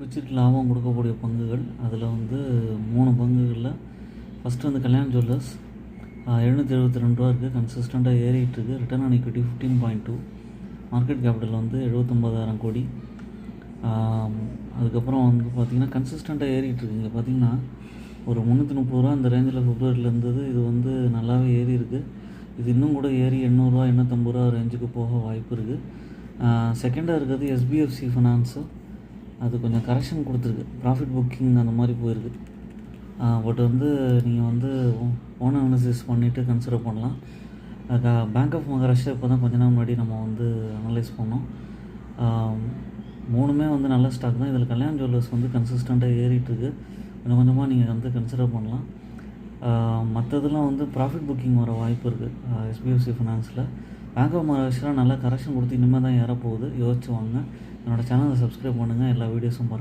பிடிச்சிட்டு லாபம் கொடுக்கக்கூடிய பங்குகள் அதில் வந்து 3 பங்குகளில் ஃபஸ்ட்டு வந்து கல்யாண் ஜுவல்லர்ஸ் 772 ரூபா இருக்குது. கன்சிஸ்டண்ட்டாக ஏறிட்டுருக்கு. Return on equity 15.2. Market capital வந்து 79,000 கோடி. அதுக்கப்புறம் வந்து பார்த்திங்கன்னா கன்சிஸ்டண்ட்டாக ஏறிட்டுருக்கு. இங்கே பார்த்திங்கன்னா ஒரு 330 ரூபா அந்த ரேஞ்சில் ஃபிப்ரவரியில் இருந்தது. இது வந்து நல்லாவே ஏறி இருக்குது. இது இன்னும் கூட ஏறி 800 ரூபா 850 ரூபா ரேஞ்சுக்கு போக வாய்ப்பு இருக்குது. செகண்டாக இருக்கிறது SBFC ஃபினான்ஸு. அது கொஞ்சம் கரெக்ஷன் கொடுத்துருக்கு. ப்ராஃபிட் புக்கிங் அந்த மாதிரி போயிருக்கு. பட் வந்து நீங்கள் வந்து ஓன் அனாலிசிஸ் பண்ணிவிட்டு கன்சிடர் பண்ணலாம். பேங்க் ஆஃப் மகாராஷ்டிரா இப்போ தான் கொஞ்ச நாள் முன்னாடி நம்ம வந்து அனலைஸ் பண்ணோம். மூணுமே வந்து நல்ல ஸ்டாக் தான். இதில் கல்யாண் ஜுவல்லர்ஸ் வந்து கன்சிஸ்டண்ட்டாக ஏறிட்டுருக்கு. கொஞ்சம் கொஞ்சமாக நீங்கள் வந்து கன்சிடர் பண்ணலாம். மற்றதெல்லாம் வந்து ப்ராஃபிட் புக்கிங் வர வாய்ப்பு இருக்குது. SBFC ஃபினான்ஸில் பேங்க் ஆஃப் மகாராஷ்டிரா நல்லா கரெக்ஷன் கொடுத்து இனிமேல் தான் ஏறப்போகுது. யோசிச்சு வாங்க. என்னோடய சேனலை சப்ஸ்கிரைப் பண்ணுங்கள். எல்லா வீடியோஸும் பாருங்கள்.